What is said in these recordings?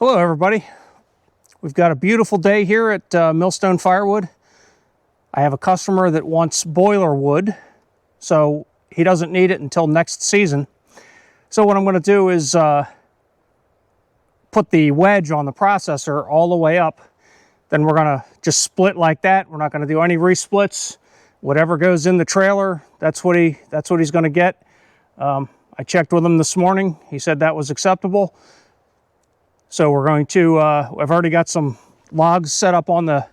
Hello everybody. We've got a beautiful day here at Millstone Firewood. I have a customer that wants boiler wood, so he doesn't need it until next season. So what I'm going to do is put the wedge on the processor all the way up. Then we're going to just split like that. We're not going to do any resplits. Whatever goes in the trailer, that's what he's going to get. I checked with him this morning. He said that was acceptable. So we're going to, I've already got some logs set up on the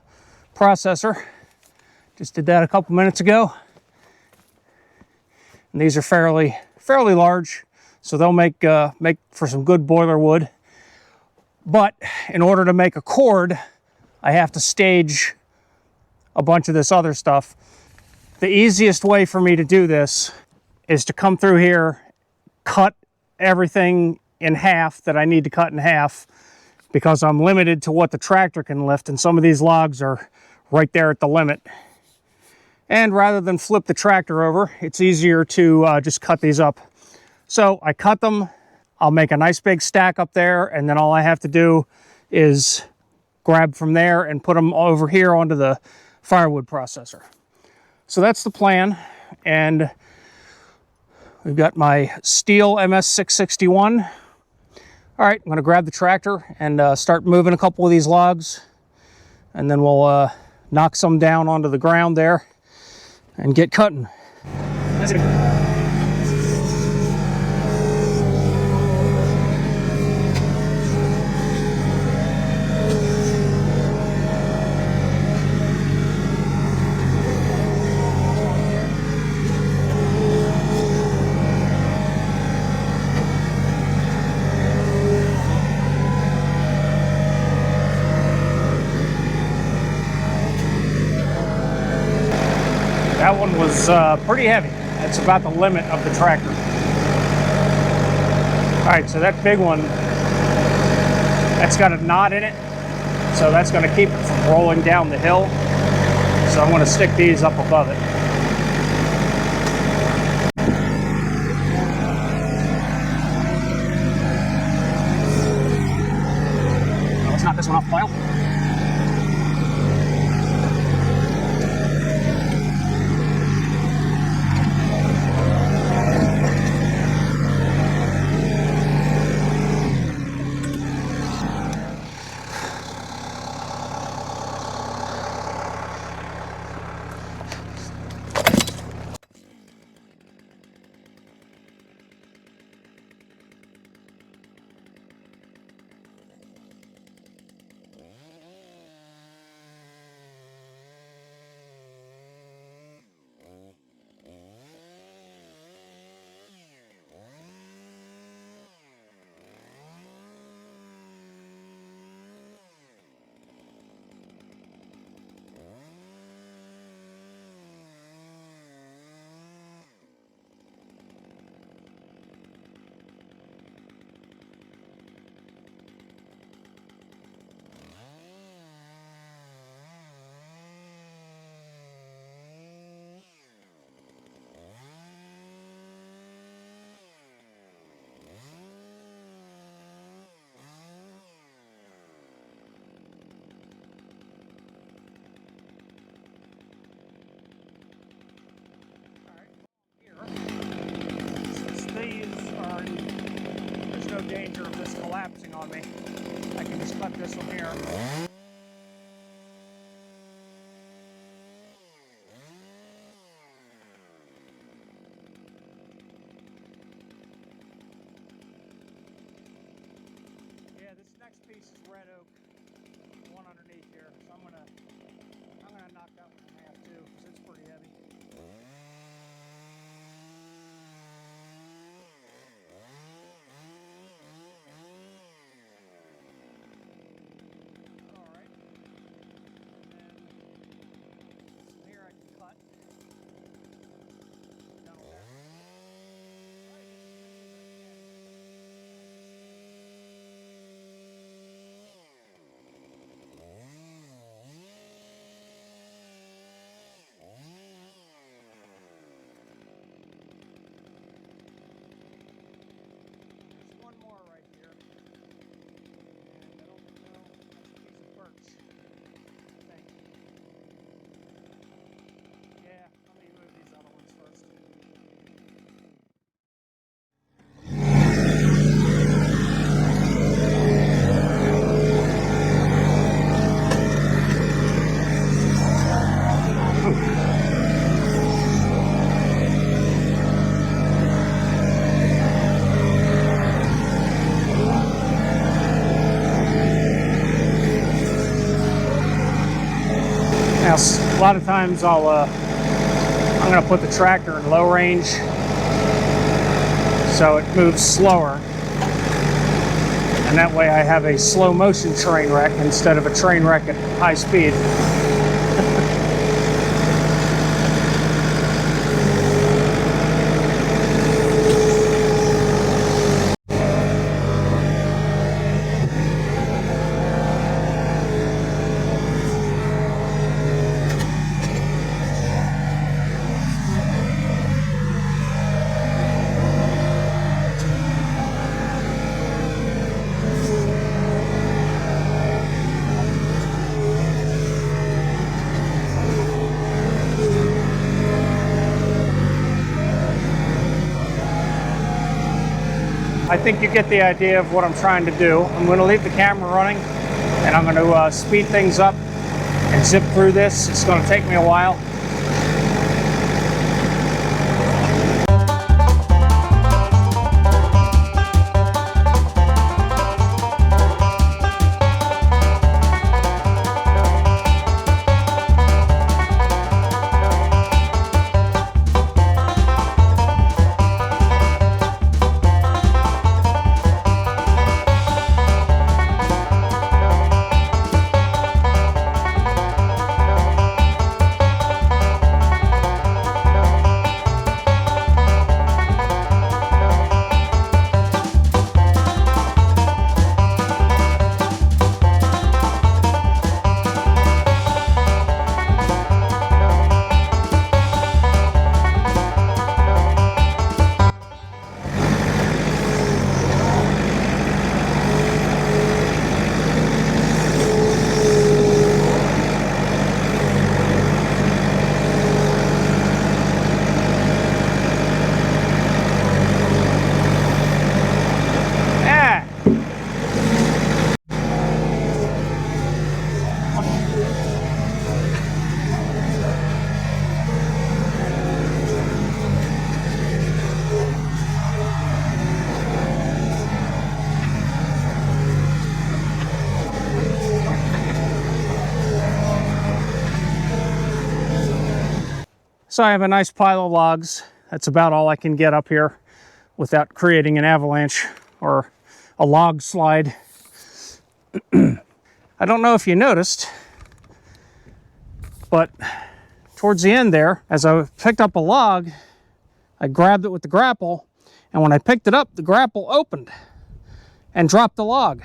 processor. Just did that a couple minutes ago. And these are fairly large, so they'll make for some good boiler wood. But in order to make a cord, I have to stage a bunch of this other stuff. The easiest way for me to do this is to come through here, cut everything in half that I need to cut in half, because I'm limited to what the tractor can lift, and some of these logs are right there at the limit. And rather than flip the tractor over, it's easier to just cut these up. So I cut them, I'll make a nice big stack up there, and then all I have to do is grab from there and put them over here onto the firewood processor. So that's the plan, and we've got my Stihl MS661. All right, I'm going to grab the tractor and start moving a couple of these logs, and then we'll knock some down onto the ground there and get cutting. That one was pretty heavy. That's about the limit of the tractor. All right, so that big one, that's got a knot in it, so that's going to keep it from rolling down the hill. So I'm going to stick these up above it. Now, let's knock this one off the pile. There's no danger of this collapsing on me. I can just cut this one here. Yeah, this next piece is red oak, the one underneath here. So I'm gonna knock that one in half too, because it's pretty heavy. A lot of times I'm going to put the tractor in low range so it moves slower. And that way I have a slow motion train wreck instead of a train wreck at high speed. I think you get the idea of what I'm trying to do. I'm going to leave the camera running and I'm going to speed things up and zip through this. It's going to take me a while. So I have a nice pile of logs. That's about all I can get up here without creating an avalanche or a log slide. I don't know if you noticed, but towards the end there, as I picked up a log, I grabbed it with the grapple, and when I picked it up, the grapple opened and dropped the log.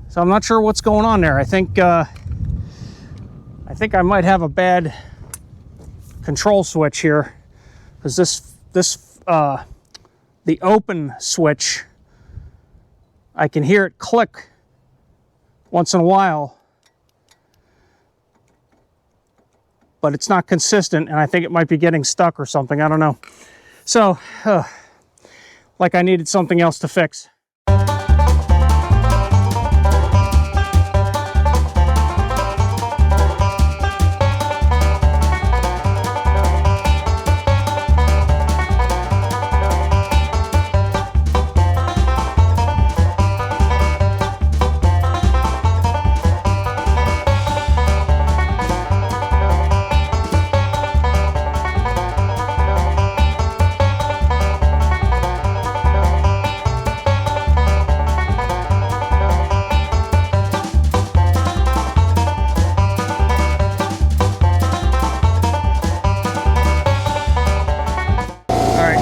So I'm not sure what's going on there. I think I might have a bad control switch here, because the open switch, I can hear it click once in a while, but it's not consistent, and I think it might be getting stuck or something. I don't know. So like I needed something else to fix.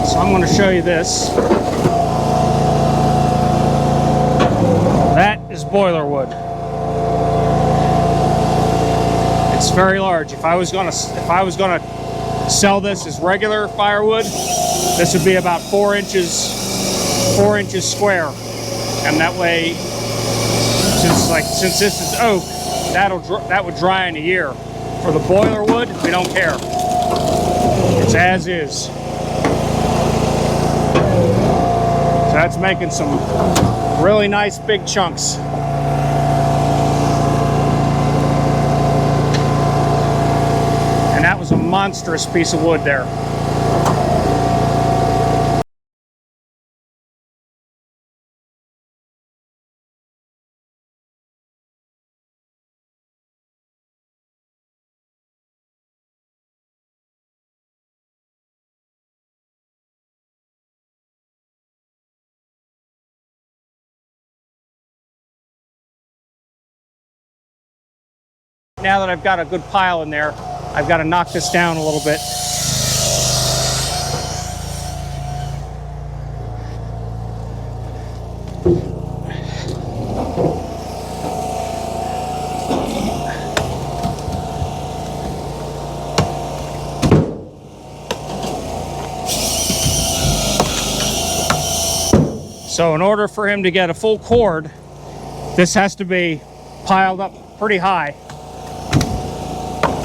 So I'm going to show you this. That is boiler wood. It's very large. If I was going to sell this as regular firewood, this would be about 4 inches square. And that way, since this is oak, that would dry in a year. For the boiler wood, we don't care. It's as is. So that's making some really nice big chunks. And that was a monstrous piece of wood there. now that I've got a good pile in there, I've got to knock this down a little bit. So in order for him to get a full cord, this has to be piled up pretty high,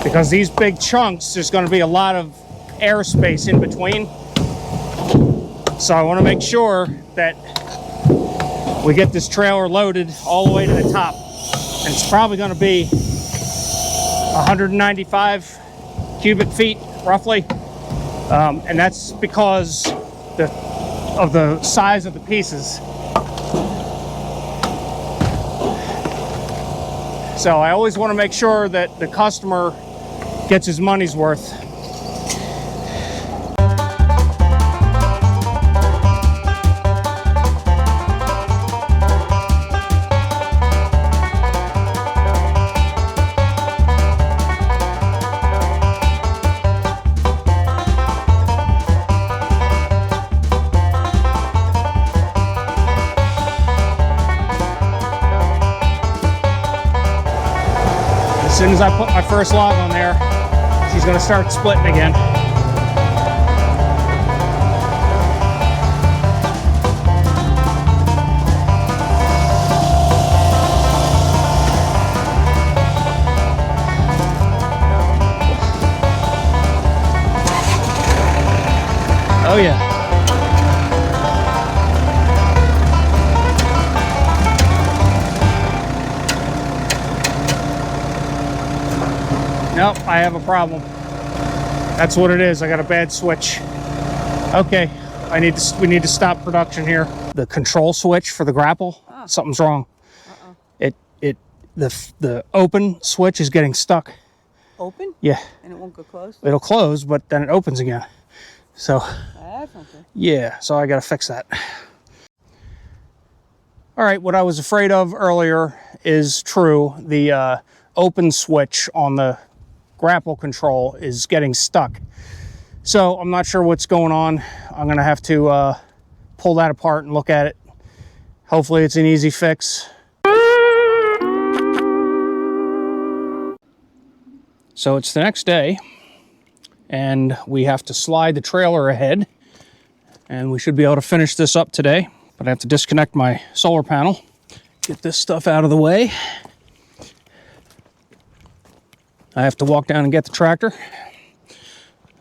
because these big chunks, there's going to be a lot of airspace in between. So I want to make sure that we get this trailer loaded all the way to the top. And it's probably going to be 195 cubic feet, roughly. And that's because of the size of the pieces. So I always want to make sure that the customer gets his money's worth. As soon as I put my first log on there, she's going to start splitting again. Oh yeah. Nope, I have a problem. That's what it is. I got a bad switch. Okay, we need to stop production here. The control switch for the grapple, something's wrong. The open switch is getting stuck. Open? Yeah. And it won't go close? It'll close, but then it opens again. So, That's not good. yeah, so I got to fix that. All right, what I was afraid of earlier is true. The open switch on the grapple control is getting stuck. So I'm not sure what's going on. I'm gonna have to pull that apart and look at it. Hopefully it's an easy fix. So it's the next day and we have to slide the trailer ahead, and we should be able to finish this up today. But I have to disconnect my solar panel, get this stuff out of the way. I have to walk down and get the tractor,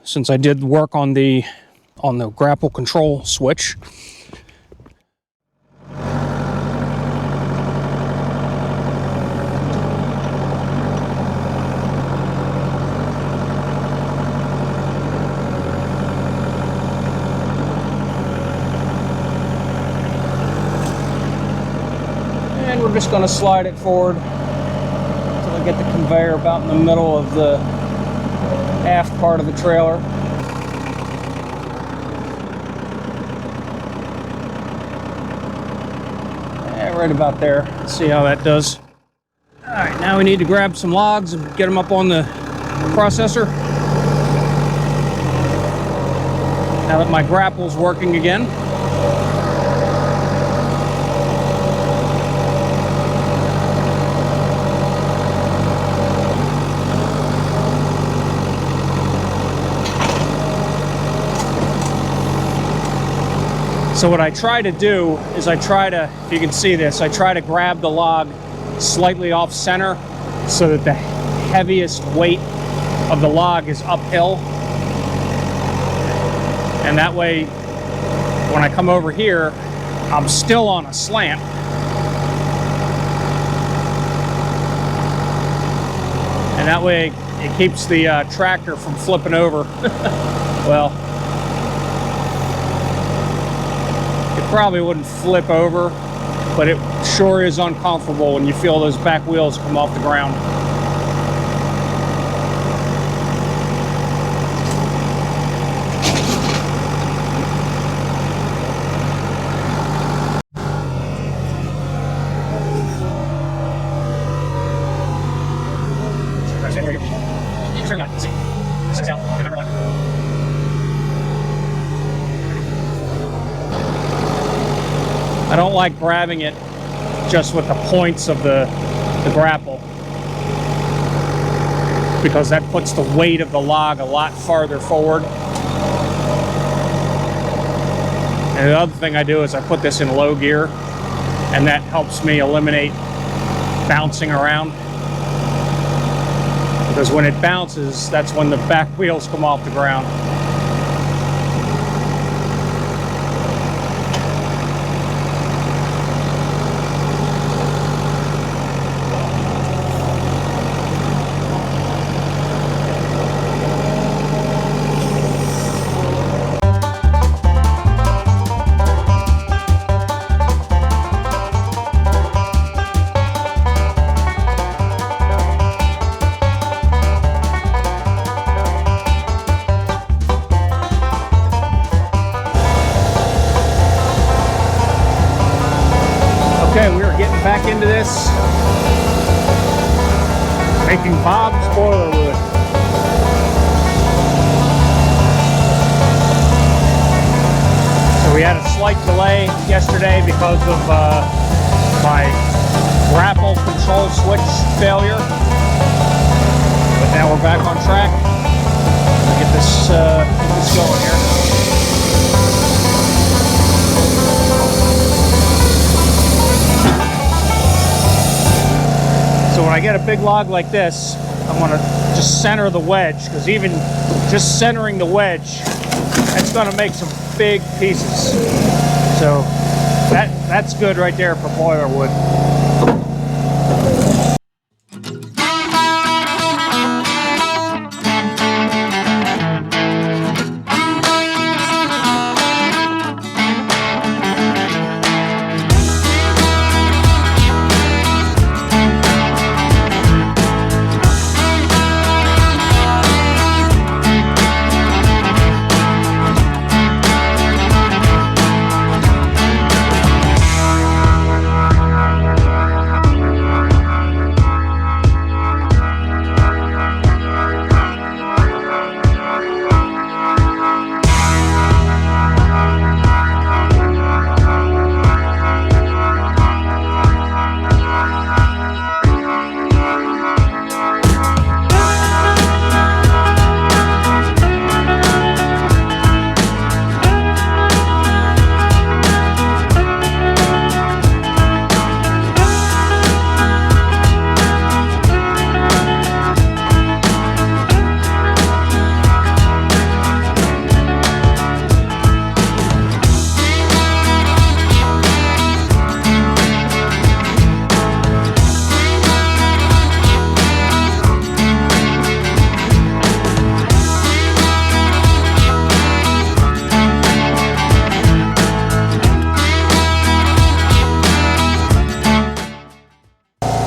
since I did work on the grapple control switch. And we're just going to slide it forward until I get the conveyor about in the middle of the aft part of the trailer. Yeah, right about there. Let's see how that does. All right, now we need to grab some logs and get them up on the processor. Now that my grapple's working again. So what I try to do is if you can see this, I try to grab the log slightly off center so that the heaviest weight of the log is uphill. And that way, when I come over here, I'm still on a slant. And that way, it keeps the tractor from flipping over. Well, probably wouldn't flip over, but it sure is uncomfortable when you feel those back wheels come off the ground. I don't like grabbing it just with the points of the grapple, because that puts the weight of the log a lot farther forward. And the other thing I do is I put this in low gear, and that helps me eliminate bouncing around. Because when it bounces, that's when the back wheels come off the ground. Okay, we are getting back into this, making Bob's boiler wood. So we had a slight delay yesterday because of my grapple control switch failure, but now we're back on track. Get this going here. So when I get a big log like this, I'm going to just center the wedge, because even just centering the wedge, that's going to make some big pieces. So that's good right there for boiler wood.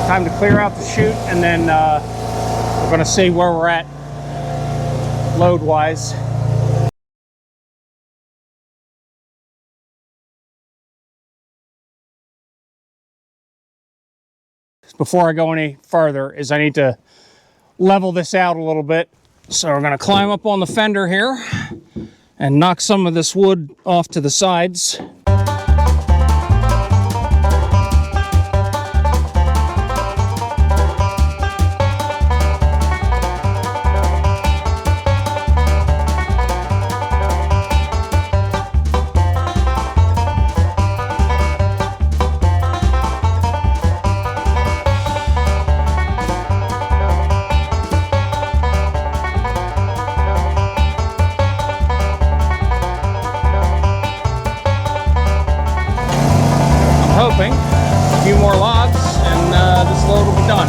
Time to clear out the chute, and then we're going to see where we're at load wise. Before I go any further, is I need to level this out a little bit. So we're going to climb up on the fender here and knock some of this wood off to the sides. Hoping a few more logs and this load will be done.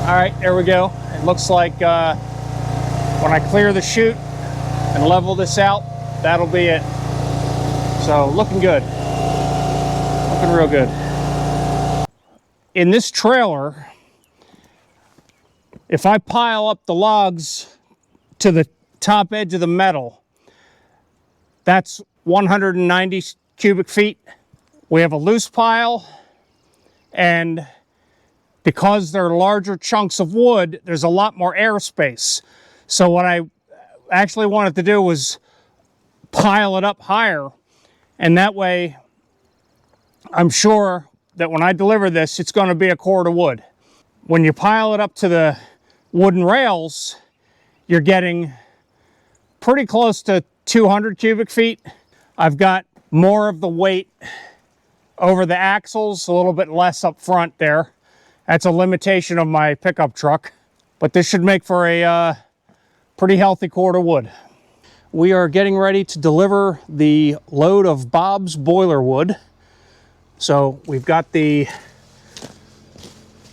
All right, there we go. It looks like when I clear the chute and level this out, that'll be it. So looking good. Looking real good. In this trailer, if I pile up the logs to the top edge of the metal, that's 190 cubic feet. We have a loose pile, and because they're larger chunks of wood, there's a lot more airspace. So what I actually wanted to do was pile it up higher, and that way I'm sure that when I deliver this, it's going to be a cord of wood. When you pile it up to the wooden rails, you're getting pretty close to 200 cubic feet. I've got more of the weight over the axles, a little bit less up front there. That's a limitation of my pickup truck, but this should make for a pretty healthy cord of wood. We are getting ready to deliver the load of Bob's boiler wood. So we've got the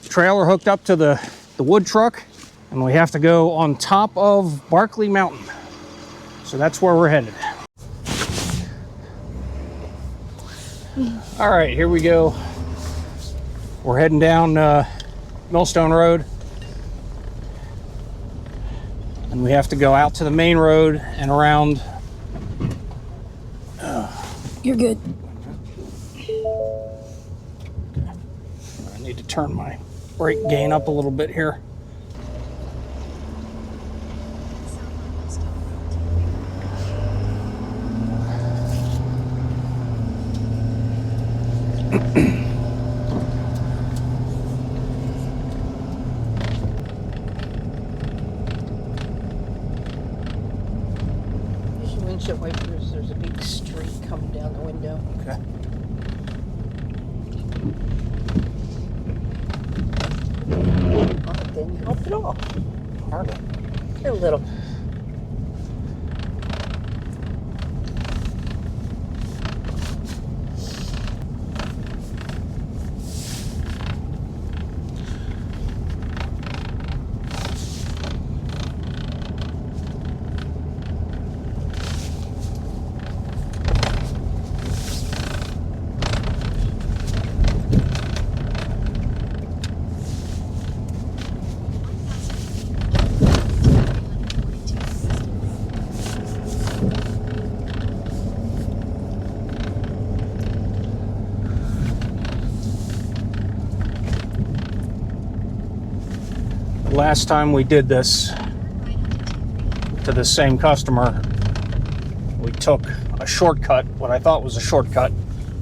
trailer hooked up to the wood truck, and we have to go on top of Barkley Mountain. So that's where we're headed. All right, here we go. We're heading down Millstone Road, and we have to go out to the main road and around. You're good. I need to turn my brake gain up a little bit here. Use your windshield wipers. There's a big streak coming down the window. Okay. Oh, it didn't help at all. Hardly. A little. Last time we did this to the same customer, we took a shortcut, what I thought was a shortcut,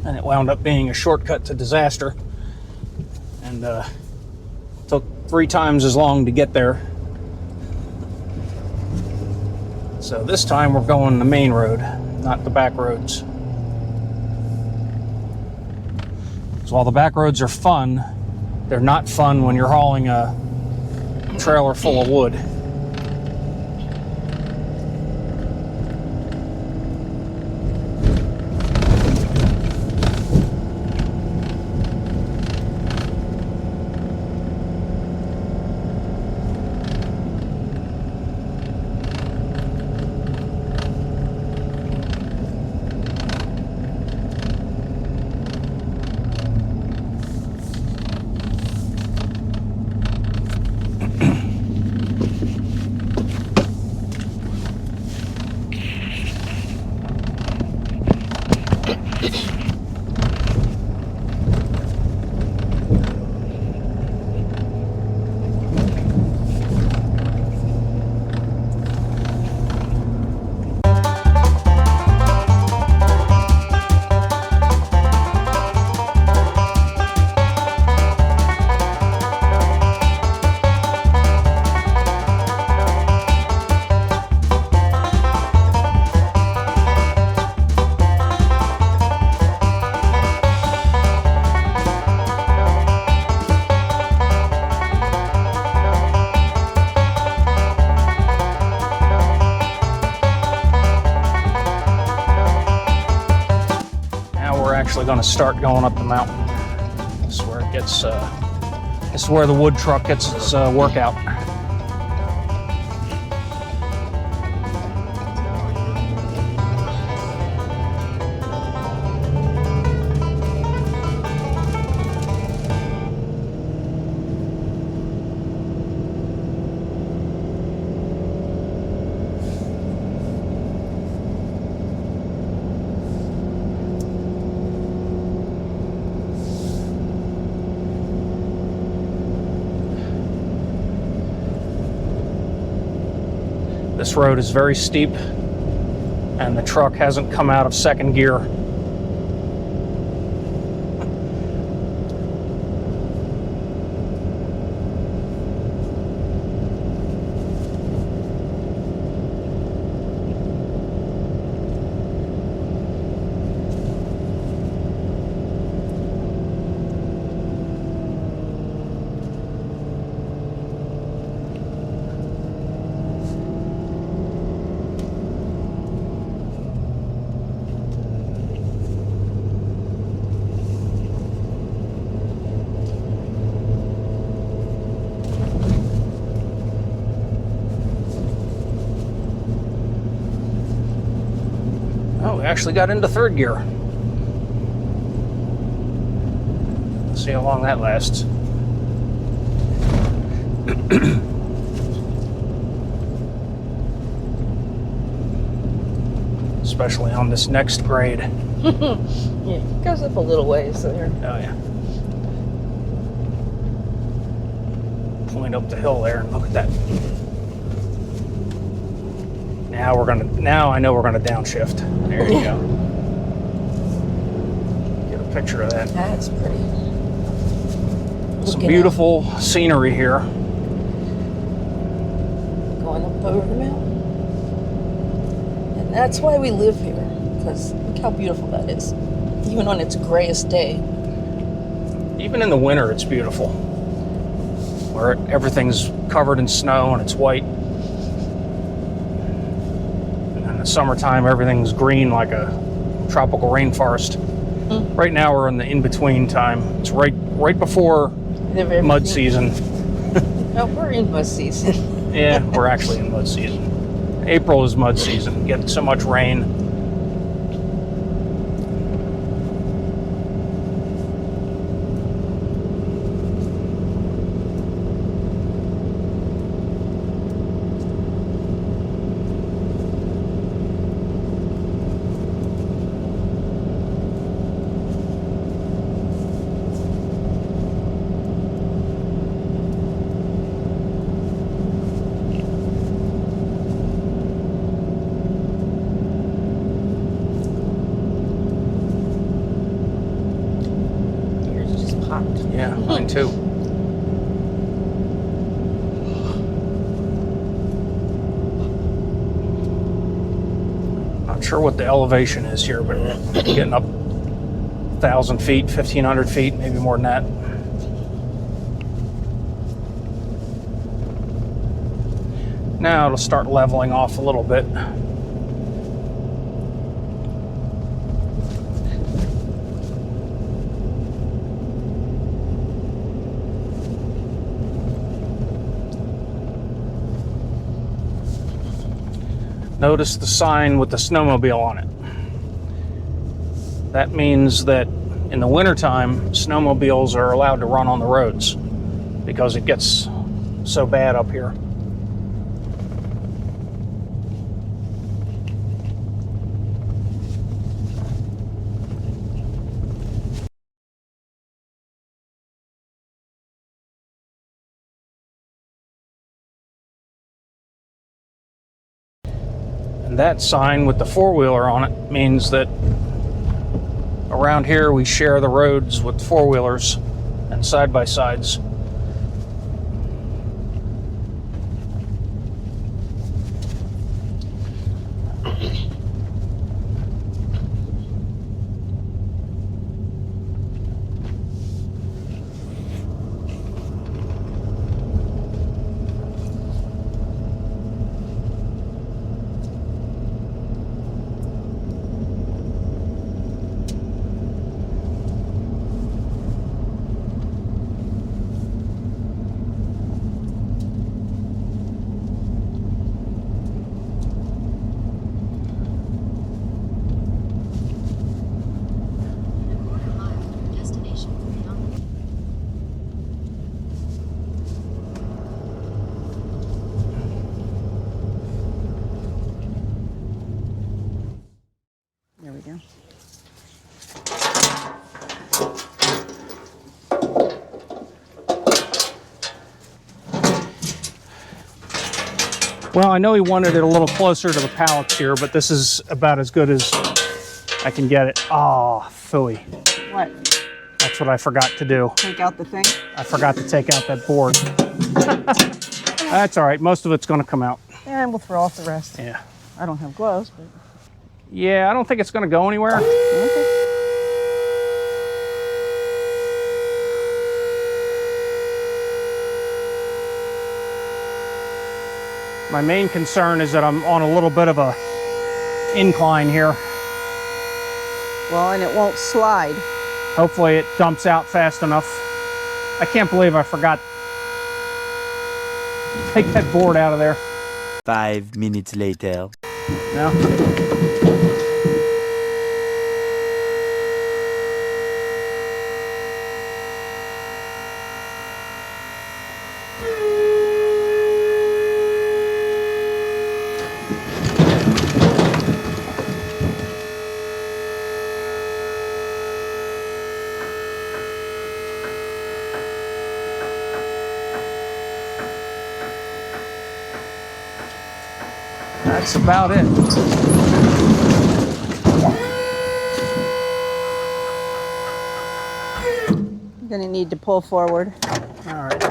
and it wound up being a shortcut to disaster, and took 3 times as long to get there. So this time we're going the main road, not the back roads. So while the back roads are fun, they're not fun when you're hauling a trailer full of wood. Going to start going up the mountain. This is where it gets. This is where the wood truck gets its workout. This road is very steep, and the truck hasn't come out of second gear. Oh, we actually got into third gear. Let's see how long that lasts. Especially on this next grade. Yeah, it goes up a little ways there. Oh yeah. Point up the hill there and look at that. Now I know we're gonna downshift. There you go. Get a picture of that. That's pretty. Some beautiful scenery here. Going up over the mountain. And that's why we live here, because look how beautiful that is. Even on its grayest day. Even in the winter, it's beautiful. Where everything's covered in snow and it's white. And in the summertime, everything's green like a tropical rainforest. Mm. Right now, we're in the in-between time. It's right before mud season. No, we're in mud season. Yeah, we're actually in mud season. April is mud season. Get so much rain. Yeah, mine too. Not sure what the elevation is here, but getting up 1,000 feet, 1,500 feet, maybe more than that. Now it'll start leveling off a little bit. Notice the sign with the snowmobile on it. That means that in the wintertime, snowmobiles are allowed to run on the roads because it gets so bad up here. And that sign with the four-wheeler on it means that around here we share the roads with four-wheelers and side-by-sides. Well, I know he wanted it a little closer to the pallets here, but this is about as good as I can get it. Oh, phooey. What? That's what I forgot to do. Take out the thing? I forgot to take out that board. That's all right. Most of it's going to come out. And we'll throw off the rest. Yeah. I don't have gloves, but... Yeah, I don't think it's going to go anywhere. Okay. My main concern is that I'm on a little bit of a incline here. Well, and it won't slide. Hopefully it dumps out fast enough. I can't believe I forgot to take that board out of there. 5 minutes later. No? That's about it. I'm gonna need to pull forward. All right.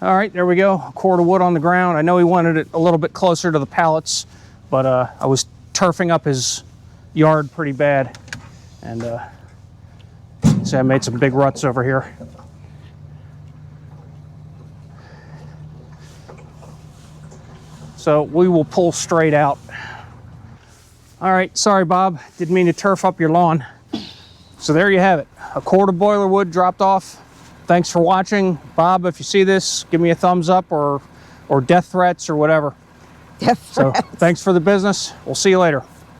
All right, there we go. A cord of wood on the ground. I know he wanted it a little bit closer to the pallets, but I was turfing up his yard pretty bad. And see, I made some big ruts over here. So we will pull straight out. All right, sorry, Bob. Didn't mean to turf up your lawn. So there you have it. A cord of boiler wood dropped off. Thanks for watching. Bob, if you see this, give me a thumbs up or death threats or whatever. Death threats. So thanks for the business. We'll see you later.